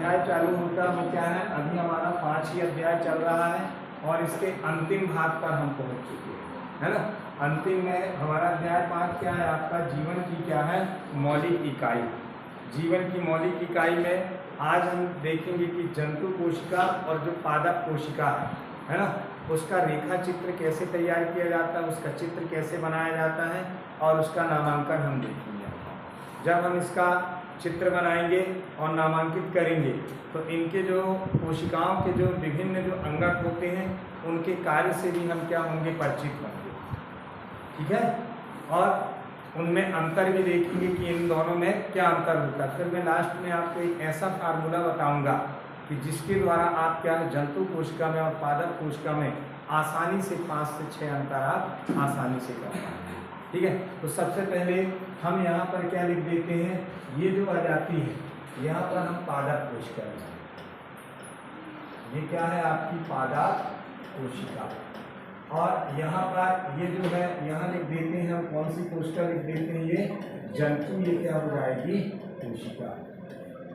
अध्याय चालू होता है वो क्या है, अभी हमारा 5 ही अध्याय चल रहा है और इसके अंतिम भाग पर हम पहुंच चुके हैं, है ना। अंतिम में हमारा अध्याय 5 क्या है, आपका जीवन की क्या है, मौलिक इकाई। जीवन की मौलिक इकाई में आज हम देखेंगे कि जंतु कोशिका और जो पादप कोशिका है ना, उसका रेखा चित्र कैसे तैयार किया जाता है, उसका चित्र कैसे बनाया जाता है और उसका नामांकन हम देखेंगे। जब हम इसका चित्र बनाएंगे और नामांकित करेंगे तो इनके जो कोशिकाओं के जो विभिन्न जो अंगक होते हैं उनके कार्य से भी हम क्या होंगे, परिचित होंगे, ठीक है। और उनमें अंतर भी देखेंगे कि इन दोनों में क्या अंतर होता है। फिर मैं लास्ट में आपको एक ऐसा फार्मूला बताऊंगा कि जिसके द्वारा आप क्या जंतु कोशिका में और पादप कोशिका में आसानी से 5 से 6 अंतर आप आसानी से कर पाएंगे, ठीक है। तो सबसे पहले हम यहाँ पर क्या लिख देते हैं, ये जो आ जाती है यहाँ पर हम पादप कोशिका, ये क्या है आपकी पादप कोशिका, और यहाँ पर ये जो है यहाँ लिख देते हैं हम कौन सी कोशिका लिख देते हैं, ये जंतु, ये क्या हो जाएगी, कोशिका,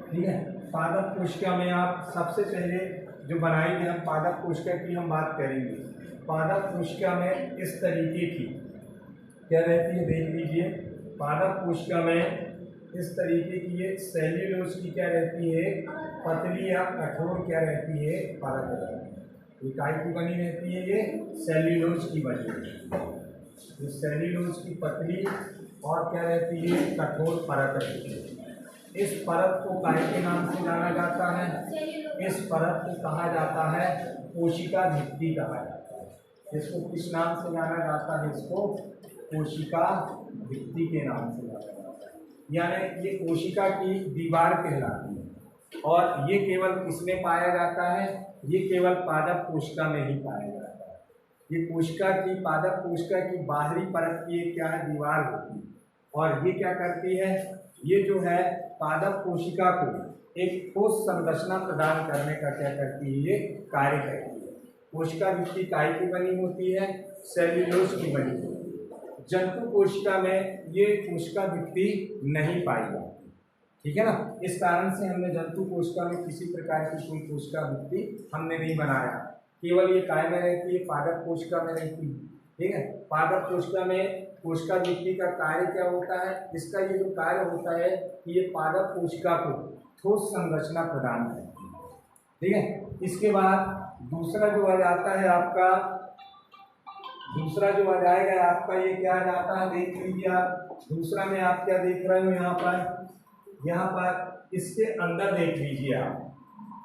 ठीक है। पादप कोशिका में आप सबसे पहले जो बनाएंगे हम पादप कोशिका की हम बात करेंगे। पादप कोशिका में इस तरीके की क्या रहती है, देख लीजिए। पादप कोशिका में इस तरीके की ये सेल्यूलोज की क्या रहती है, पतली या कठोर क्या रहती है, परत रहती है। इकाई की बनी रहती है, ये सेल्यूलोज की बनी रहती है। ये सेल्यूलोज की पतली और क्या रहती है, कठोर परत रहती है। इस परत को काय के नाम से जाना जाता है, इस परत को कहा जाता है कोशिका भित्ति कहा जाता है। इसको किस नाम से जाना जाता है, इसको कोशिका भित्ति के नाम से जाना जाता है। यानी ये कोशिका की दीवार कहलाती है और ये केवल किसमें पाया जाता है, ये केवल पादप कोशिका में ही पाया जाता है। ये कोशिका की, पादप कोशिका की बाहरी परत की एक क्या है, दीवार होती है और ये क्या करती है, ये जो है पादप कोशिका को एक ठोस संरचना प्रदान करने का क्या करती है, ये कार्य करती है। कोशिका भित्ति काय की बनी होती है, सेल्यूलोज की बनी होती है। जंतु कोशिका में ये कोशिका भित्ति नहीं पाई जाती, ठीक है ना। इस कारण से हमने जंतु कोशिका में किसी प्रकार की कोई कोशिका भित्ति हमने नहीं बनाया, केवल ये काय में रहती है, पादप कोशिका में रहती है, ठीक है। पादप कोशिका में कोशिका भित्ति का कार्य क्या होता है, इसका ये जो कार्य होता है कि ये पादप कोशिका को ठोस संरचना प्रदान करती है, ठीक है। इसके बाद दूसरा जो आ जाता है आपका, दूसरा जो आ जाएगा आपका, ये क्या आ जाता है, देख लीजिए आप। दूसरा में आप क्या देख रहे हो, यहाँ पर इसके अंदर देख लीजिए आप,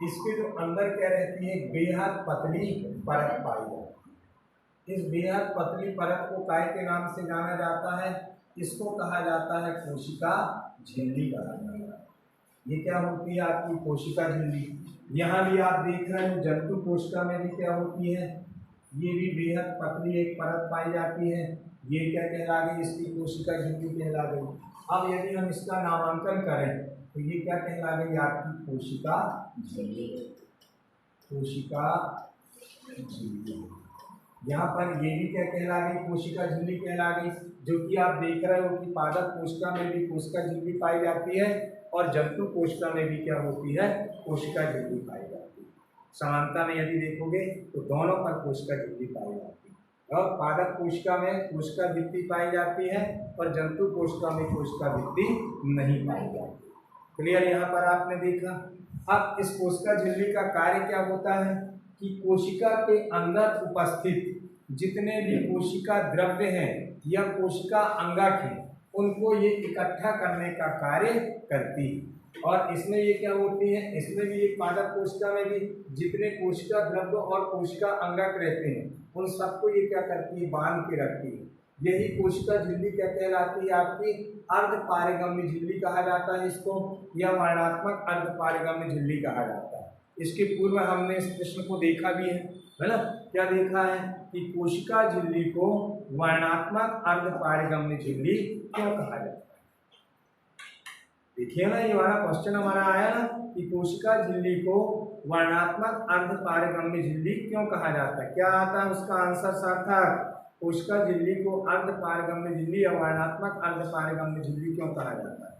इसके जो अंदर क्या रहती है, बेहद पतली परत पाई जाती है। इस बेहद पतली परत को काय के नाम से जाना जाता है, इसको कहा जाता है कोशिका झिल्ली कहा जाता है। ये क्या होती है आपकी कोशिका झिल्ली। यहाँ भी आप देख रहे हैं जंतु कोशिका में भी क्या होती है, ये भी बेहद पतली एक परत पाई जाती है, ये क्या कहला गई, इसकी कोशिका झिल्ली कहला गई। अब यदि हम इसका नामांकन करें तो ये क्या कहला गई, आपकी कोशिका झिल्ली, कोशिका झिल्ली। यहाँ पर ये भी क्या कहला गई, कोशिका झिल्ली कहला गई। जो कि आप देख रहे हो कि पादप कोशिका में भी कोशिका झिल्ली पाई जाती है और जंतु कोशिका में भी क्या होती है, कोशिका झिल्ली पाई जाती है। समानता में यदि देखोगे तो दोनों पर कोशिका भित्ति पाई जाती है और पादप कोशिका में कोशिका भित्ति पाई जाती है और जंतु कोशिका में कोशिका भित्ति नहीं पाई जाती। क्लियर, यहाँ पर आपने देखा। अब इस कोशिका झिल्ली का कार्य क्या होता है कि कोशिका के अंदर उपस्थित जितने भी कोशिका द्रव्य हैं या कोशिका अंगक हैं उनको ये इकट्ठा करने का कार्य करती है। और इसमें ये क्या होती है, इसमें भी एक पादप कोशिका में भी जितने कोशिका द्रव्य और कोशिका अंगक रहते हैं उन सबको ये क्या करती है, बांध के रखती है। यही कोशिका झिल्ली क्या कहलाती है, आपकी अर्ध पारिगम्य झिल्ली कहा जाता है इसको, या वर्णात्मक अर्ध पारिगम्य झिल्ली कहा जाता है। इसके पूर्व हमने इस प्रश्न को देखा भी है ना। क्या देखा है कि कोशिका झिल्ली को वर्णात्मक अर्ध पारिगम्य झिल्ली क्यों कहा जाता है। देखिए ना, ये वाला क्वेश्चन हमारा आया ना कि कोशिका झिल्ली को वर्णात्मक अर्ध पारिगम्य झिल्ली क्यों कहा जाता है। क्या आता है उसका आंसर सार्थक, कोशिका झिल्ली को अर्ध पारिगम्य झिल्ली या वर्णात्मक अर्ध पारिगम्य झिल्ली क्यों कहा जाता है।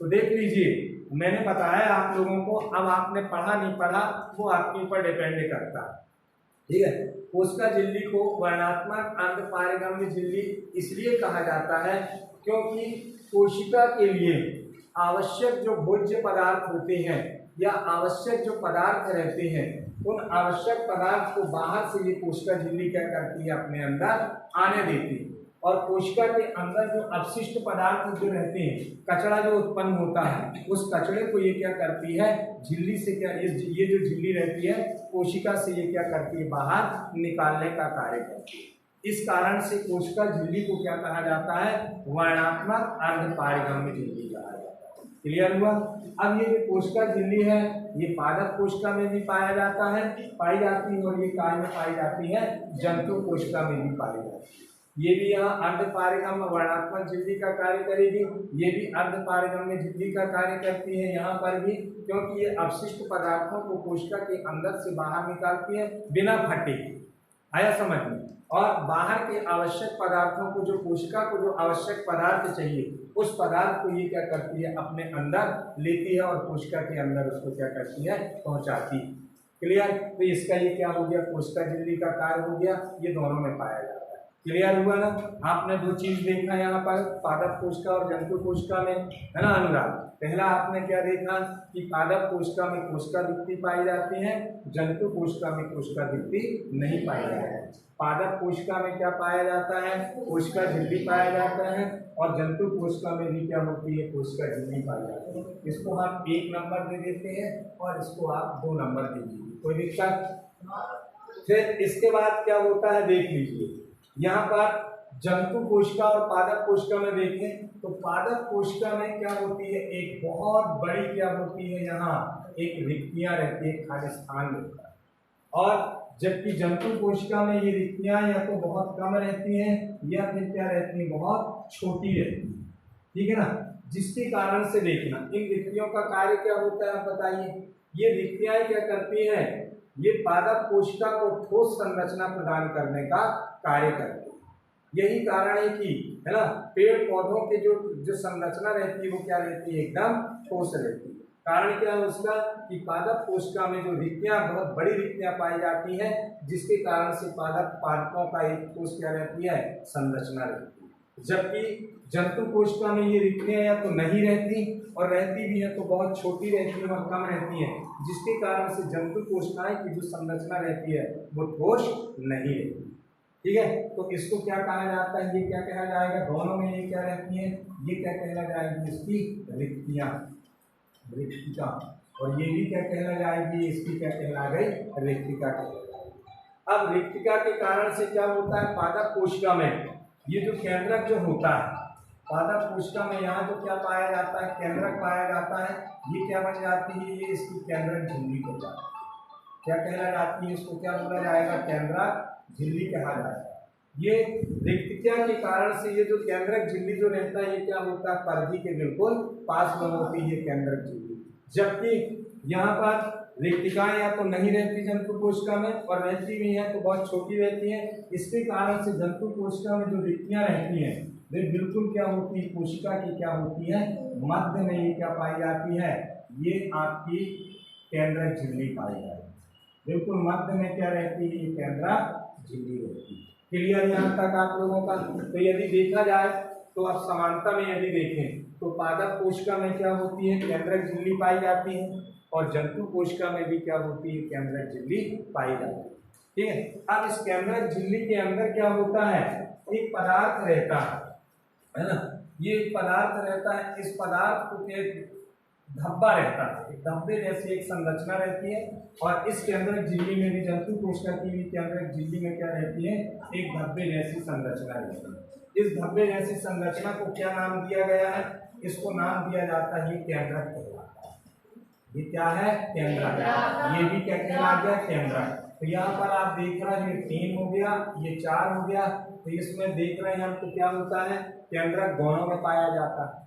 तो देख लीजिए मैंने बताया आप लोगों को, अब आपने पढ़ा नहीं पढ़ा वो आपके ऊपर डिपेंड करता है, ठीक है। कोशिका झिल्ली को वर्णात्मक अंतःपारिगम्य झिल्ली इसलिए कहा जाता है क्योंकि कोशिका के लिए आवश्यक जो भोज्य पदार्थ होते हैं या आवश्यक जो पदार्थ रहते हैं, उन आवश्यक पदार्थ को बाहर से ये कोशिका झिल्ली क्या करती है, अपने अंदर आने देती है। और कोशिका के अंदर जो अपशिष्ट पदार्थ जो रहते हैं, कचरा जो उत्पन्न होता है, उस कचरे को ये क्या करती है, झिल्ली से क्या, ये जो झिल्ली रहती है कोशिका से ये क्या करती है, बाहर निकालने का कार्य करती है। इस कारण से कोशिका झिल्ली को क्या कहा जाता है, वर्णात्मक अर्धपारिगम्य झिल्ली कहा जाता है। क्लियर हुआ। अब ये जो कोशिका झिल्ली है ये पादप कोशिका में भी पाया जाता है, पाई जाती है, और ये काय में पाई जाती है, जंतु कोशिका में भी पाई जाती है। ये भी यहाँ अर्धपारिगम्य वर्णात्मक झिल्ली का कार्य करेगी, ये भी अर्धपारिगम्य झिल्ली का कार्य करती है यहाँ पर भी, क्योंकि ये अपशिष्ट पदार्थों को कोशिका के अंदर से बाहर निकालती है बिना फटे। आया समझ में। और बाहर के आवश्यक पदार्थों को, जो कोशिका को जो आवश्यक पदार्थ चाहिए, उस पदार्थ को ये क्या करती है, अपने अंदर लेती है और कोशिका के अंदर उसको क्या करती है, पहुंचाती है। क्लियर। तो इसका ये क्या हो गया, कोशिका झिल्ली का कार्य हो गया, ये दोनों में पाया जाता है। क्लियर हुआ ना। आपने दो चीज देखा यहाँ पर, पादप कोशिका और जंतु कोशिका में, है ना अनुराग। पहला आपने क्या देखा कि पादप कोशिका में कोशिका भित्ति पाई जाती है, जंतु कोशिका में कोशिका भित्ति नहीं पाई जाती है। पादप कोशिका में क्या पाया जाता है, कोशिका झिल्ली पाया जाता है, और जंतु कोशिका में भी क्या होती है, कोशिका झिल्ली पाई जाती है। इसको हम 1 नंबर दे देते हैं और इसको आप 2 नंबर दे दीजिए, कोई दिक्कत। फिर इसके बाद क्या होता है, देख लीजिए यहाँ पर जंतु कोशिका और पादप कोशिका में देखें तो पादप कोशिका में क्या होती है, एक बहुत बड़ी क्या होती है, यहाँ एक रिक्तियां रहती है, खाली स्थान रहता है। और जबकि जंतु कोशिका में ये रिक्तियां या तो बहुत कम रहती हैं या फिर क्या रहती है, बहुत छोटी रहती है, ठीक है ना। जिसके कारण से देखना इन रिक्तियों का कार्य क्या होता है, बताइए। ये रिक्तियां क्या करती हैं, ये पादप कोशिका को ठोस संरचना प्रदान करने का कार्य करती है। यही कारण है कि, है ना, पेड़ पौधों के जो संरचना रहती है वो क्या रहती है, एकदम ठोस रहती है। कारण क्या है उसका, कि पादप कोशिका में जो रिक्तियां, बहुत बड़ी रिक्तियां पाई जाती हैं, जिसके कारण से पादपों का एक ठोस क्या रहती है, संरचना रहती है। जबकि जंतु कोशिका में ये रिक्तियां या तो नहीं रहती, और रहती भी है तो बहुत छोटी रहती है और कम रहती है, जिसके कारण से जंतु कोशिकाएं की जो संरचना रहती है वो ठोस नहीं रहती। ठीक है। तो इसको क्या कहा जाता है, ये क्या कहा जाएगा, दोनों में ये क्या रहती है, ये क्या कहला जाएगी, इसकी रिक्तियां, रिक्तिका। और ये भी क्या कहला जाएगी, इसकी क्या कहला गई, रिक्तिका कहला जाएगी। अब रिक्तिका के कारण से क्या होता है, पादप कोशिका में ये जो केंद्रक जो होता है, पादप कोशिका में यहाँ जो क्या पाया जाता है, केंद्रक पाया जाता है, ये क्या बन जाती है, ये इसकी केंद्रक झिल्ली हो जाती है। क्या कहला जाती है, इसको क्या बोला जाएगा, केंद्रक झिल्ली कहा जाता है। ये रिक्तिका के कारण से ये जो केंद्रक झिल्ली जो रहता है, ये क्या होता है, परिधि के बिल्कुल पास में होती है केंद्रक झिल्ली। जबकि यहाँ पर रिक्तिकाएं या तो नहीं रहती जंतु कोशिका में, और रहती भी हैं तो बहुत छोटी रहती हैं। इसके कारण से जंतु कोशिका में जो रिक्तियां रहती हैं वे बिल्कुल क्या होती है, कोशिका की क्या होती है, मध्य में ये क्या पाई जाती है, ये आपकी केंद्रक झिल्ली पाई जाती है। बिल्कुल मध्य में क्या रहती है, ये केंद्रक झिल्ली रहती है। क्लियर यहाँ तक आप लोगों का। तो यदि देखा जाए तो आप समानता में यदि देखें तो पादप कोशिका में क्या होती है, केंद्रक झिल्ली पाई जाती है, और जंतु कोशिका में भी क्या होती है, केंद्रक झिल्ली पाई जाती है। ठीक है। अब इस केंद्रक झिल्ली के अंदर क्या होता है, एक पदार्थ रहता है ना, ये एक पदार्थ रहता है। इस पदार्थ को एक धब्बा रहता है, एक धब्बे जैसी एक संरचना रहती है। और इस केंद्रक झिल्ली में भी, जंतु कोशिका की भी केंद्रक झिल्ली में क्या रहती है, एक धब्बे जैसी संरचना रहती है। इस धब्बे जैसी संरचना को क्या नाम दिया गया है, इसको नाम दिया जाता है, ये केंद्रक कहलाता है। ये क्या है, केंद्रक। ये भी क्या कहला गया, केंद्रक। तो यहाँ पर आप देख रहे हैं, ये 3 हो गया, ये 4 हो गया। तो इसमें देख रहे हैं हम तो क्या होता है, केंद्रक दोनों में पाया जाता है,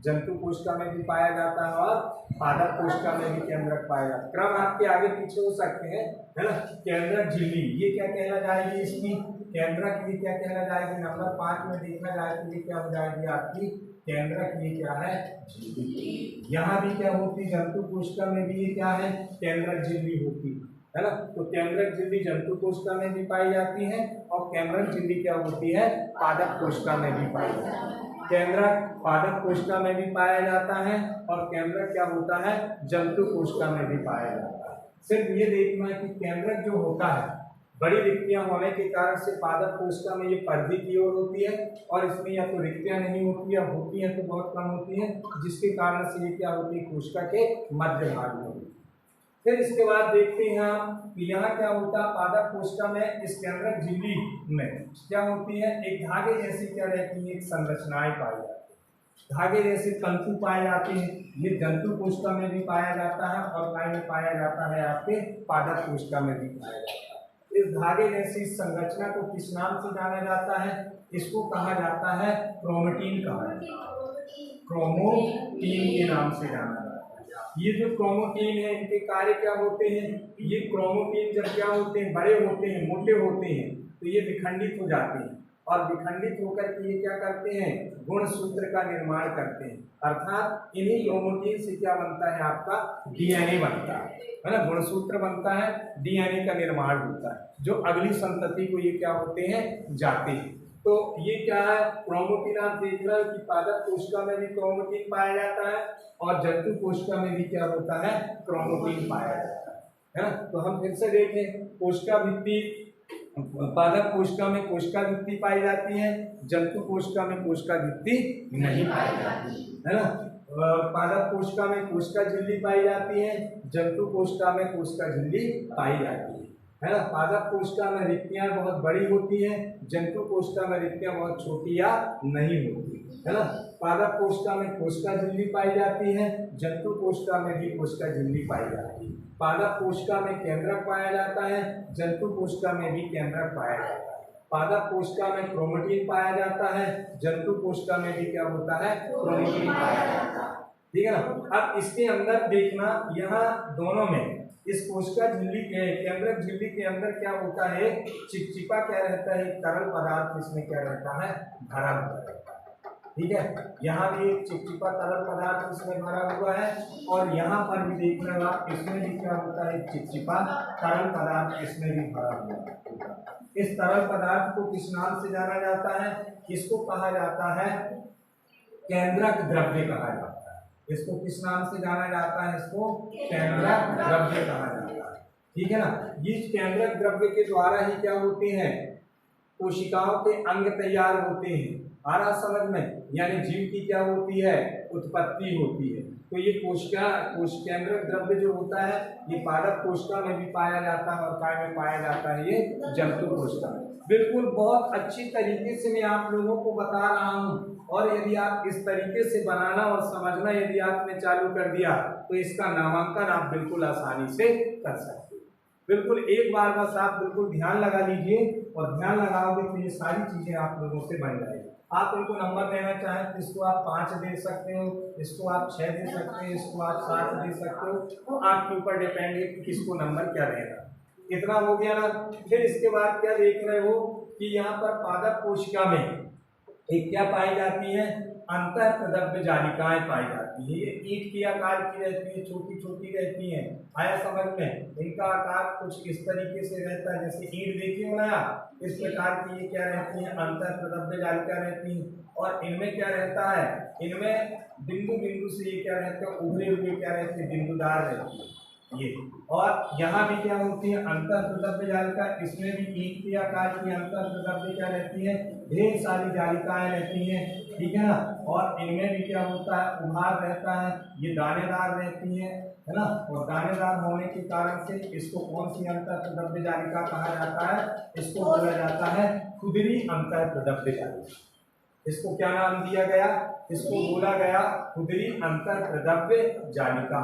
जंतु कोशिका में भी पाया जाता है और पादप कोशिका में भी केंद्रक पाया जाता है। क्रम आपके आगे पीछे हो सकते हैं, है ना। केंद्रक झिल्ली ये क्या कहला जाएगी, इसकी केंद्रक ये क्या कहला जाएगी, नंबर 5 में देखा जाए तो ये क्या हो जाएगी, आपकी केंद्रक, ये क्या है, झिल्ली। यहाँ भी क्या होती है, जंतु कोशिका में भी ये क्या है, केंद्रक झिल्ली होती है ना। तो केंद्रक झिल्ली जंतु कोशिका में भी पाई जाती है और केंद्रक झिल्ली क्या होती है, पादप कोशिका में भी पाई जाती है। केंद्रक पादप कोशिका में भी पाया जाता है और केंद्रक क्या होता है, जंतु कोशिका में भी पाया जाता है। सिर्फ ये देखना है कि केंद्रक जो होता है, बड़ी रिक्तियां होने के कारण से पादप कोशिका में ये परिधि की ओर होती है और इसमें या तो रिक्तियां नहीं होती या होती हैं तो बहुत कम होती हैं, जिसके कारण से ये क्या होती है, कोशिका के मध्य भाग में होती है। फिर इसके बाद देखते हैं हम कि यहाँ क्या होता है, पादप कोशिका में इस केंद्रक झिल्ली में क्या होती है, एक धागे जैसी क्या रहती है, एक संरचनाएं पाई जाती है। धागे जैसे तंतु पाए जाते हैं, ये जंतु कोशिका में भी पाया जाता है और काय में पाया जाता है, आपके पादप कोशिका में भी पाया जाता है। इस धागे जैसी संरचना को किस नाम से जाना जाता है, इसको कहा जाता है क्रोमेटिन कहा जाता है, क्रोमोटिन के नाम से जाना जाता है। ये जो क्रोमोटिन है, इनके कार्य क्या होते हैं, ये क्रोमोटिन जब क्या होते हैं, बड़े होते हैं, मोटे होते हैं, तो ये विखंडित हो जाते हैं और विखंडित होकर के ये क्या करते हैं, गुणसूत्र का निर्माण करते हैं। अर्थात इन्हीं क्रोमोटिन से क्या बनता है, आपका डीएनए बनता है ना, गुणसूत्र बनता है, डीएनए का निर्माण होता है, जो अगली संतति को ये क्या होते हैं, जाते हैं। तो ये क्या है, क्रोमोटिन आप देख रहे हो कि पादप कोशिका में भी क्रोमोटिन पाया जाता है और जंतु कोशिका में भी क्या होता है, क्रोमोटिन पाया जाता है ना। तो हम फिर से देखें, कोशिका भित्ति, पादप कोशिका में कोशिका भित्ति पाई जाती है, जंतु कोशिका में कोशिका भित्ति नहीं पाई जाती है ना। पादप कोशिका में कोशिका झिल्ली पाई जाती है, जंतु कोशिका में कोशिका झिल्ली पाई जाती है ना। पादप कोशिका में रिक्तियां बहुत बड़ी होती हैं, जंतु कोशिका में रिक्तियां बहुत छोटी या नहीं होती है ना। पादप कोशिका में कोशिका झिल्ली पाई जाती है, जंतु कोशिका में भी कोशिका झिल्ली पाई जाती है। पादप कोशिका में केंद्रक पाया जाता है, जंतु कोशिका में भी केंद्रक पाया जाता है। पादप कोशिका में क्रोमेटिन पाया जाता है, जंतु कोशिका में भी क्या होता है, क्रोमेटिन पाया जाता है। ठीक है ना। अब इसके अंदर देखना, यहाँ दोनों में इस कोशिका झिल्ली के केंद्रक झिल्ली के अंदर क्या होता है, चिपचिपा क्या रहता है, तरल पदार्थ इसमें क्या रहता है, भरा हुआ रहता है। ठीक है, यहाँ भी एक चिपचिपा तरल पदार्थ इसमें भरा हुआ है और यहाँ पर भी देख रहे हो आप, इसमें भी क्या होता है, चिपचिपा तरल पदार्थ इसमें भी भरा हुआ है। इस तरल पदार्थ को किस नाम से जाना जाता है, इसको कहा जाता है केंद्रक द्रव्य कहा जाता है। इसको किस नाम से जाना जाता है, इसको केंद्रक द्रव्य कहा जाता है। ठीक है ना। ये केंद्रक द्रव्य के द्वारा ही क्या होते हैं, कोशिकाओं के अंग तैयार होते हैं। आ रहा समझ में, यानी जीव की क्या होती है, उत्पत्ति होती है। तो ये केंद्रक द्रव्य जो होता है, ये पादप कोशिका में भी पाया जाता है और काय में पाया जाता है, ये जंतु कोशिका में। बिल्कुल बहुत अच्छी तरीके से मैं आप लोगों को बता रहा हूँ और यदि आप इस तरीके से बनाना और समझना यदि आपने चालू कर दिया तो इसका नामांकन आप बिल्कुल आसानी से कर सकते हैं। बिल्कुल एक बार बस आप बिल्कुल ध्यान लगा लीजिए और ध्यान लगाओगे तो ये सारी चीजें आप लोगों से बन जाएगी। आप इनको नंबर देना चाहें तो इसको आप 5 दे सकते हो, इसको आप 6 दे सकते हो, इसको आप 7 दे सकते हो, तो आपके ऊपर डिपेंड है कि किसको नंबर क्या देना। इतना हो गया ना। फिर इसके बाद क्या देख रहे हो कि यहाँ पर पादप कोशिका में एक क्या पाई जाती है, अंतर प्रदब्ध जालिकाएं पाई जाती है। ये ईंट के आकार की रहती है, छोटी छोटी रहती हैं। आया समझ में, इनका आकार कुछ इस तरीके से रहता है, जैसे ईंट देखी हो ना, इस प्रकार की ये क्या रहती है, अंतर प्रदब्ध जालिका रहती है। और इनमें क्या रहता है, इनमें बिंदु बिंदु से ये क्या रहते हैं, उभरे हुए क्या रहते हैं, बिंदुदार रहती है ये। और यहाँ भी क्या होती है, अंतर प्रदब्ध जालिका, इसमें भी ईंट के आकार की अंतर प्रदब्ध क्या रहती है, ढेर सारी जालिकाएं रहती हैं। ठीक है ना। और इनमें भी क्या होता है, उभार रहता है, ये दानेदार रहती है ना। और दानेदार होने के कारण से इसको कौन सी अंतर प्रदब्ध जालिका कहा जाता है, इसको बोला जाता है खुदरी अंतर प्रदब्ध जालिका। इसको क्या नाम दिया गया, इसको बोला गया खुदरी अंतर प्रदब्ध जालिका।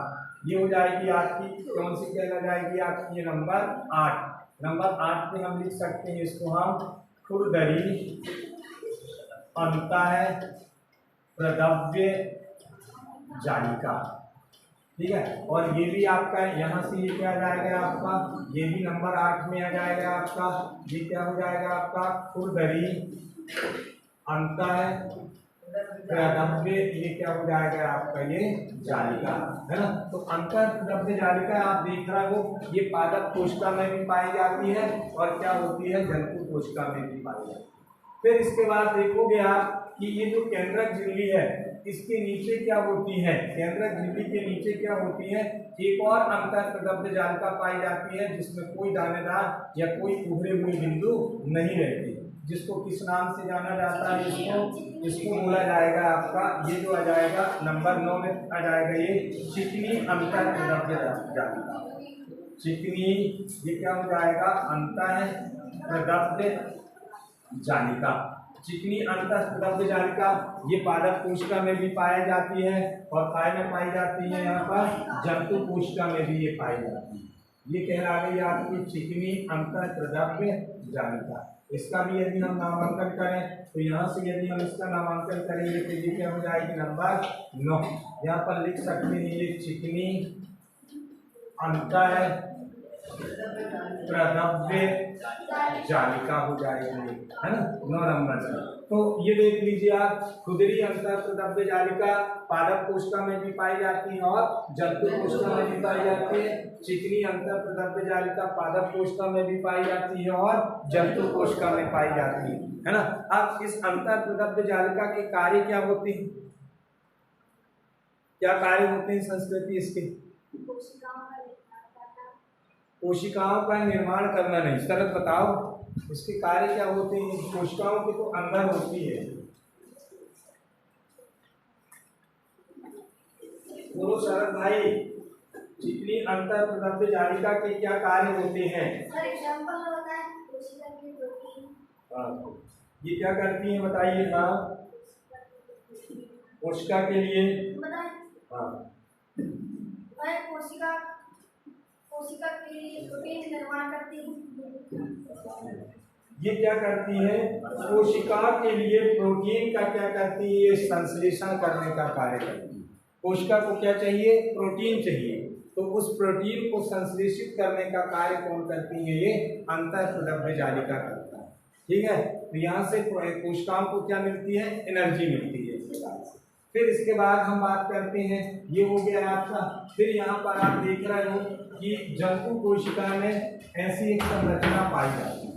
ये हो जाएगी आपकी कौन सी कहला जाएगी, आपकी नंबर 8। नंबर 8 पे हम लिख सकते हैं इसको हम खुरदरी अंतर प्रदब्ध जालिका। ठीक है। और ये भी आपका यहाँ से ये क्या आ जाएगा आपका, ये भी नंबर 8 में आ जाएगा आपका। ये क्या हो जाएगा आपका, खुरदरी अंतर प्रदब्ध ये क्या हो जाएगा आपका ये जालिका, है ना। तो अंतर प्रदब्ध जालिका आप देख रहे हो ये पादप कोशिका में भी पाई जाती है और क्या होती है जंतु कोशिका में भी पाई जाती है। फिर इसके बाद देखोगे आप कि ये जो केंद्रक झिल्ली है इसके नीचे क्या होती है, केंद्रक झिल्ली के नीचे क्या होती है, एक और अंतर प्रदब्ध जालिका पाई जाती है जिसमें कोई दानेदार या कोई उभरे हुए बिंदु नहीं रहती, जिसको किस नाम से जाना जाता है, इसको बोला जाएगा आपका, ये जो आ जाएगा नंबर 9 में आ जाएगा ये चिकनी अंतर प्रदब्ध जालिका। चिकनी ये क्या हो जाएगा अंतर प्रदब्ध जालिका। चिकनी अंतर प्रदब्ध जालिका ये पादप कोशिका में भी पाई जाती है और काय में पाई जाती है, यहाँ पर जंतु कोशिका में भी ये पाई जाती है। ये कहला गई आपकी चिकनी अंतर प्रदब्ध जालिका। इसका भी यदि हम नामांकन करें तो यहाँ से यदि हम इसका नामांकन करेंगे तो ये क्या हो जाएगी नंबर 9। यहाँ पर लिख सकते हैं ये चिकनी अंतर प्रदब्ध जालिका हो जाएगी, है ना, 9 नंबर से। तो ये देख लीजिए आप, खुदरी अंतर प्रदब्ध जालिका पादप कोशिका में भी पाई जाती है और जंतु कोशिका में भी पाई जाती है। चिकनी अंतर प्रदब्ध जालिका पादप कोशिका में भी पाई जाती है और जंतु कोशिका में पाई जाती है ना। अब इस अंतर प्रदब्ध जालिका के कार्य क्या होते हैं, क्या कार्य होते हैं संस्कृति इसके, कोशिकाओं का निर्माण करना नहीं, सरल बताओ इसके कार्य क्या होते हैं। कोशिकाओं के तो अंदर होती है, बोलो शरद भाई, चिकनी अंतर प्रदब्ध जालिका के क्या कार्य होते हैं। ये क्या करती है बताइए। हाँ, कोशिका के लिए, हाँ कोशिका के लिए प्रोटीन निर्माण करती है। ये क्या करती है, कोशिका के लिए प्रोटीन का क्या करती है, ये संश्लेषण करने का कार्य करती है। कोशिका को क्या चाहिए, प्रोटीन चाहिए, तो उस प्रोटीन को संश्लेषित करने का कार्य कौन करती है, ये अंतर प्रदब्ध जालिका करता है। ठीक है, तो यहाँ से कोशिकाओं को क्या मिलती है, एनर्जी मिलती है इसके बाद से। फिर इसके बाद हम बात करते हैं, ये हो गया आपका। फिर यहाँ पर आप देख रहे हो कि जंतु कोशिका में ऐसी एक संरचना पाई जाती है।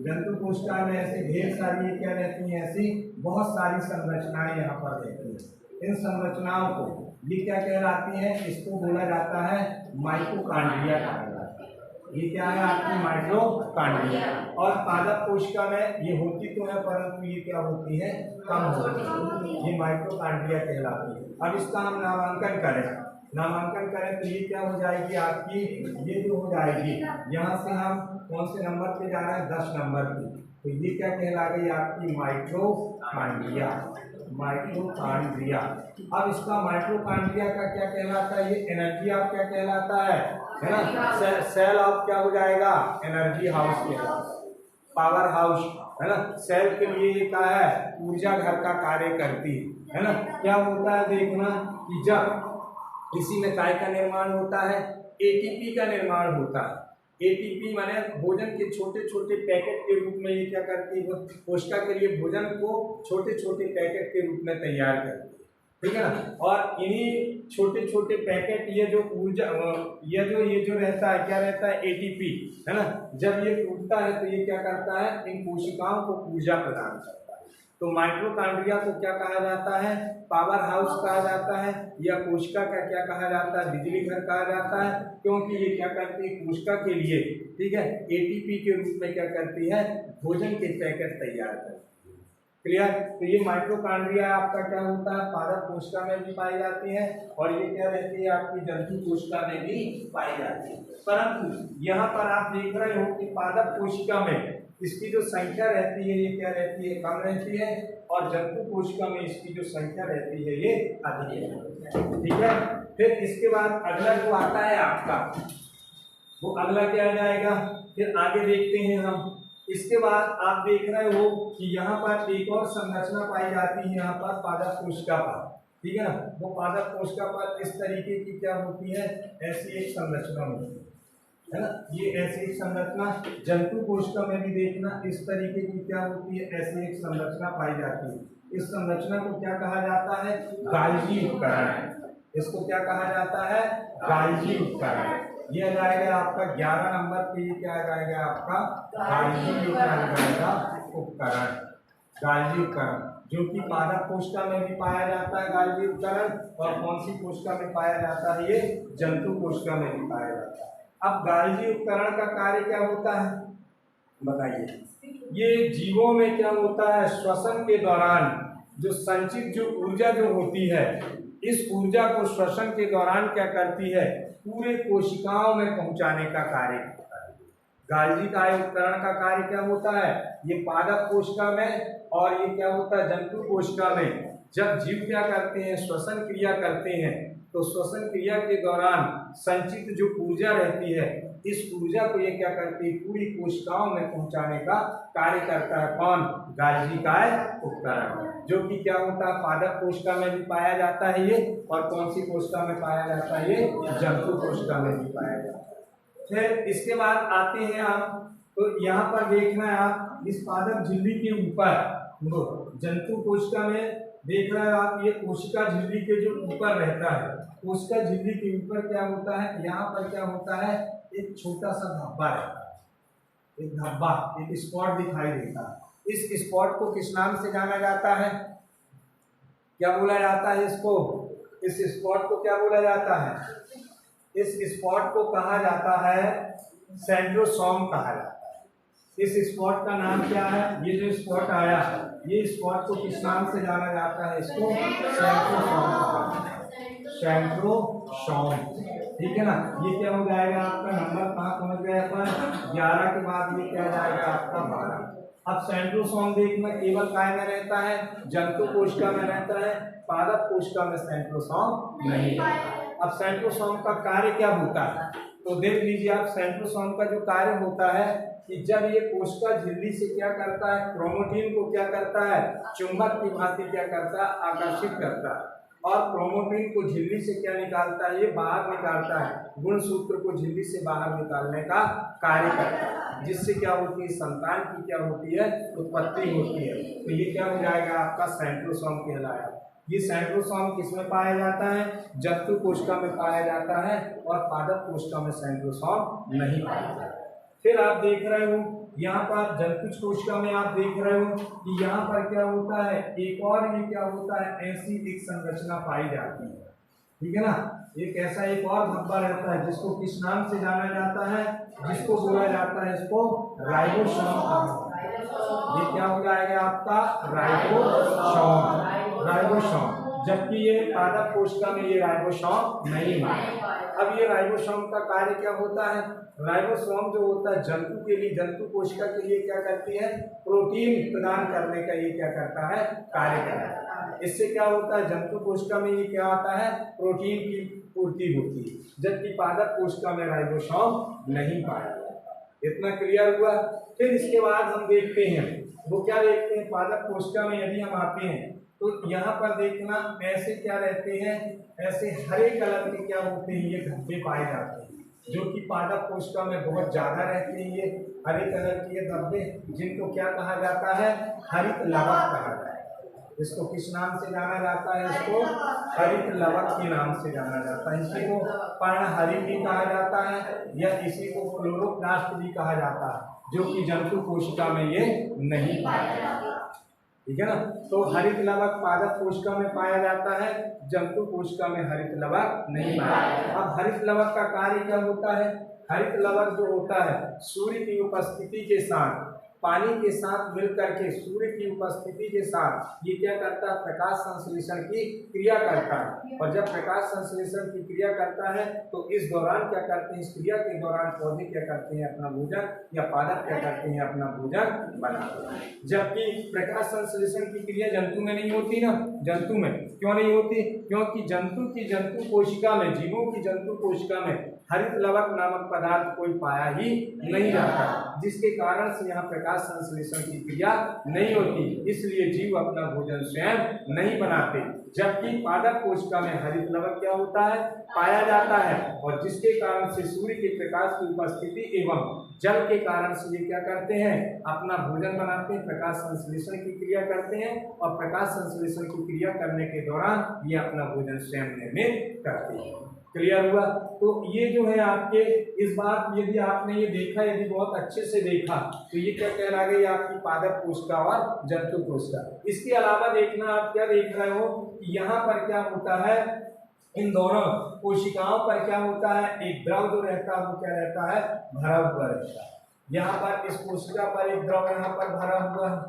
जंतु कोशिका में ऐसे ढेर सारी क्या रहती हैं, ऐसी बहुत सारी संरचनाएं यहाँ पर रहती हैं। इन संरचनाओं को ये क्या कहलाती है, इसको बोला जाता है माइटोकॉन्ड्रिया कहा जाता है। ये क्या है आपकी माइटोकॉन्ड्रिया। और पादप कोशिका में ये होती तो है परंतु ये क्या होती है, कम होती है, ये माइटोकॉन्ड्रिया कहलाती है। अब इसका हम नामांकन करें तो ये क्या हो जाएगी आपकी, ये जो हो जाएगी, यहाँ से हम कौन से नंबर पे जा रहे हैं, 10 नंबर पे, तो ये क्या कहला गई आपकी माइटोकॉन्ड्रिया। अब इसका माइटोकॉन्ड्रिया का क्या कहलाता है, ये एनर्जी ऑफ क्या कहलाता है ना, सेल ऑफ क्या हो जाएगा, एनर्जी हाउस कहलाता है, पावर हाउस, है ना। सेल के लिए ये क्या है, ऊर्जा घर का कार्य करती है ना। क्या होता है देखना कि जब इसी में काय का निर्माण होता है, एटीपी का निर्माण होता है। एटीपी माने भोजन के छोटे छोटे पैकेट के रूप में ये क्या करती है, कोशिका के लिए भोजन को छोटे छोटे पैकेट के रूप में तैयार करती है, ठीक है ना। और इन्हीं छोटे छोटे पैकेट, ये जो ऊर्जा, ये जो रहता है, क्या रहता है, एटीपी, है ना। जब ये टूटता है तो ये क्या करता है, इन कोशिकाओं को ऊर्जा प्रदान करता है। तो माइटोकॉन्ड्रिया को क्या कहा जाता है, पावर हाउस कहा जाता है, या कोशिका का क्या कहा जाता है, बिजली घर कहा जाता है, क्योंकि ये क्या करती है, कोशिका के लिए, ठीक है, एटीपी के रूप में क्या करती है, भोजन के पैकेट तैयार करती है। क्लियर। तो ये माइटोकॉन्ड्रिया आपका क्या होता है, पादप कोशिका में भी पाई जाती है और ये क्या रहती है आपकी जंतु कोशिका में भी पाई जाती है। परंतु यहाँ पर आप देख रहे हो कि पादप कोशिका में इसकी जो संख्या रहती है, ये क्या रहती है, कम रहती है, और जंतु कोशिका में इसकी जो संख्या रहती है ये अधिक है। ठीक है। फिर इसके बाद अगला जो आता है आपका, वो अगला क्या आ जाएगा, फिर आगे देखते हैं हम। इसके बाद आप देख रहे हो कि यहाँ पर एक और संरचना पाई जाती है, यहाँ पर पादप कोशिका पर, ठीक है ना। वो पादप कोशिका पर इस तरीके की क्या होती है, ऐसी एक संरचना होती है ना। ये ऐसी एक संरचना जंतु कोशिका में भी देखना, इस तरीके की क्या होती है, ऐसी एक संरचना पाई जाती है। इस संरचना को क्या कहा जाता है? गाल्गी उपकरण। इसको क्या कहा जाता है? गाल्गी उपकरण। ये आ जाएगा आपका 11 नंबर पे। ये क्या आ जाएगा आपका? गाल्गी उपकरण। गाल्गी उपकरण जो कि पादप कोशिका में भी पाया जाता है। गाल्गी उपकरण और कौन सी कोशिका में पाया जाता है? ये जंतु कोशिका में भी पाया जाता है। अब गाल्गी उपकरण का कार्य क्या होता है बताइए? ये जीवों में क्या होता है? श्वसन के दौरान जो संचित जो ऊर्जा जो होती है, इस ऊर्जा को श्वसन के दौरान क्या करती है? पूरे कोशिकाओं में पहुंचाने का कार्य करता है। गाल्गी काय उपकरण का कार्य क्या होता है? ये पादप कोशिका में और ये क्या होता है? जंतु कोशिका में जब जीव क्या करते हैं? श्वसन क्रिया करते हैं, तो श्वसन क्रिया के दौरान संचित जो ऊर्जा रहती है, इस ऊर्जा को ये क्या करती है? पूरी कोशिकाओं में पहुंचाने का कार्य करता है। कौन? गाल्गी काय उपकरण, जो कि क्या होता है? पादप कोशिका में भी पाया जाता है ये, और कौन सी कोशिका में पाया जाता है? ये जंतु कोशिका में भी पाया जाता है। फिर इसके बाद आते हैं आप, तो यहाँ पर देखना है आप, इस पादप झिल्ली के ऊपर जंतु कोशिका में देख रहे हैं आप, ये कोशिका झिल्ली के जो ऊपर रहता है, कोशिका झिल्ली के ऊपर क्या होता है? यहाँ पर क्या होता है? एक छोटा सा धब्बा रहता है। एक धब्बा, एक स्पॉट दिखाई देता है। इस स्पॉट को किस नाम से जाना जाता है? क्या बोला जाता है इसको? इस स्पॉट को क्या बोला जाता है? इस स्पॉट को कहा जाता है सेंट्रोसोम कहा जाता है। इस स्पॉट का नाम क्या है? ये जो स्पॉट आया, ये स्पॉट को किस नाम से जाना जाता है? इसको सेंट्रोसोम कहा जाता है। सेंट्रोसोम, ठीक है ना? ये क्या हो जाएगा आपका? नंबर कहाँ पहुंच गया अपन? 11 के बाद ये क्या जाएगा आपका? 12। अब सेंट्रोसोम देखना केवल काय में रहता है? जंतु कोशिका में रहता है। पादप कोशिका में सेंट्रोसोम नहीं रहता। अब सेंट्रोसोम का कार्य क्या होता है? तो देख लीजिए आप, सेंट्रोसोम का जो कार्य होता है कि जब ये कोशिका झिल्ली से क्या करता है? क्रोमोटिन को क्या करता है? चुंबक की भांति क्या करता है? आकर्षित करता है। और क्रोमोटिन को झिल्ली से क्या निकालता है? ये बाहर निकालता है। गुणसूत्र को झिल्ली से बाहर निकालने का कार्य करता है, जिससे क्या होती है? संतान की क्या होती है? उत्पत्ति होती है। तो ये क्या हो जाएगा आपका? सेंट्रोसोम कहलाया। ये सेंट्रोसोम किसमें पाया जाता है? जंतु कोशिका में पाया जाता है, और पादप कोशिका में सेंट्रोसोम नहीं पाया जाता। फिर आप देख रहे हो यहाँ पर जंतु कोशिका में आप देख रहे हो कि यहाँ पर क्या होता है? एक और ये क्या होता है? ऐसी एक संरचना पाई जाती है, ठीक है ना? एक ऐसा एक और धब्बा रहता है जिसको किस नाम से जाना जाता है? जिसको बोला जाता है इसको राइबोसोम। ये क्या हो जाएगा आपका? राइबोसोम। राइबोसोम, जबकि ये पादप कोशिका में ये राइबोसोम नहीं है। अब ये राइबोसोम का कार्य क्या होता है? राइबोसोम जो होता है जंतु के लिए, जंतु कोशिका के लिए क्या करती है? प्रोटीन प्रदान करने का ये क्या करता है? कार्य करता है। इससे क्या होता है? जंतु कोशिका में ये क्या आता है? प्रोटीन की पूर्ति होती है, जबकि पादप कोशिका में राइबोसोम नहीं पाया जाता। इतना क्लियर हुआ? फिर इसके बाद हम देखते हैं, वो क्या देखते हैं? पादप कोशिका में यदि हम आते हैं तो यहाँ पर देखना ऐसे क्या रहते हैं? ऐसे हरे कलर के क्या होते हैं? ये धब्बे पाए जाते हैं, जो कि पादप कोशिका में बहुत ज्यादा रहते हैं। ये हरे कलर के ये धब्बे, जिनको क्या कहा जाता है? हरित लवक कहा जाता है। इसको किस नाम से जाना जाता है? इसको हरित लवक के नाम से जाना जाता है। इसी को पर्णहरित भी कहा जाता है, या इसी को क्लोरोप्लास्ट भी कहा जाता है, जो कि जंतु कोशिका में ये नहीं पाया जाता। ठीक है ना? तो हरित लवक पादप कोशिका में पाया जाता है, जंतु कोशिका में हरित लवक नहीं पाया जाता। अब हरित लवक का कार्य क्या होता है? हरित लवक जो होता है सूर्य की उपस्थिति के साथ, पानी के साथ मिलकर के, सूर्य की उपस्थिति के साथ ये क्या करता है? प्रकाश संश्लेषण की क्रिया करता है। और जब प्रकाश संश्लेषण की क्रिया करता है तो इस दौरान क्या करते हैं? इस क्रिया के दौरान पौधे क्या करते हैं? अपना भोजन, या पादप क्या करते हैं? अपना भोजन बनाते हैं। जबकि प्रकाश संश्लेषण की क्रिया जंतु में नहीं होती ना। जंतु में क्यों नहीं होती? क्योंकि जंतु कोशिका में, जीवों की जंतु कोशिका में हरित लवक नामक पदार्थ कोई पाया ही नहीं जाता, जिसके कारण से यहाँ प्रकाश संश्लेषण की क्रिया नहीं होती। इसलिए जीव अपना भोजन स्वयं नहीं बनाते। जबकि पादप कोशिका में हरित लवक क्या होता है, पाया जाता है, और जिसके कारण से सूर्य के प्रकाश की उपस्थिति एवं जल के कारण से ये क्या करते हैं, अपना भोजन बनाते हैं, प्रकाश संश्लेषण की क्रिया करते हैं, और प्रकाश संश्लेषण की क्रिया करने के दौरान ये अपना भोजन स्वयं निर्मित करते हैं। क्लियर हुआ? तो ये जो है आपके इस बात, यदि आपने ये देखा, यदि बहुत अच्छे से देखा, तो ये क्या कहला गई आपकी पादप कोशिका और जंतु कोशिका। इसके अलावा देखना, आप क्या देख रहे हो कि यहाँ पर क्या होता है, इन दोनों कोशिकाओं पर क्या होता है, एक द्रव जो रहता है वो क्या रहता है, भरा हुआ रहता है। यहाँ पर इस कोशिका पर एक द्रव यहाँ पर भरा हुआ है,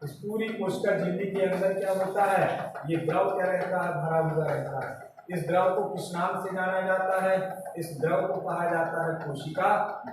इस पूरी कोशिका झिल्ली के अंदर क्या होता है, ये द्रव क्या रहता है, भरा हुआ रहता है। इस द्रव को किस नाम से जाना जाता है, इस द्रव को कहा जाता है कोशिका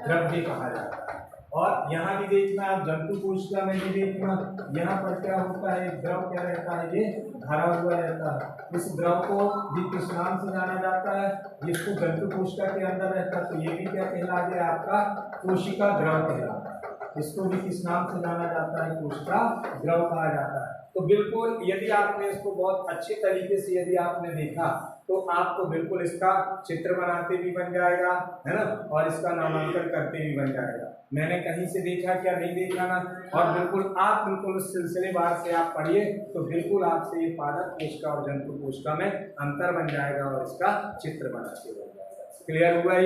द्रव्य कहा जाता है। और यहाँ भी देखना, आप जंतु कोशिका में भी देखना, यहाँ पर क्या होता है, एक द्रव क्या रहता है, ये भरा हुआ रहता है। इस द्रव को भी किस नाम से जाना जाता है, जिसको जंतु कोशिका के अंदर रहता है, तो ये भी क्या कहला गया आपका, कोशिका द्रव कहलाता है। इसको भी किस नाम से जाना जाता है, कोशिका द्रव कहा जाता है। तो बिल्कुल यदि आपने इसको बहुत अच्छे तरीके से यदि आपने देखा, तो आपको बिल्कुल इसका चित्र बनाते भी बन जाएगा, है ना, और इसका नामांकन करते भी बन जाएगा। मैंने कहीं से देखा क्या, नहीं देखा ना, और बिल्कुल आप बिल्कुल उस सिलसिलेवार से आप पढ़िए, तो बिल्कुल आपसे ये पादप कोशिका और जंतु कोशिका में अंतर बन जाएगा और इसका चित्र बनाते बन जाएगा। क्लियर हुआ ये?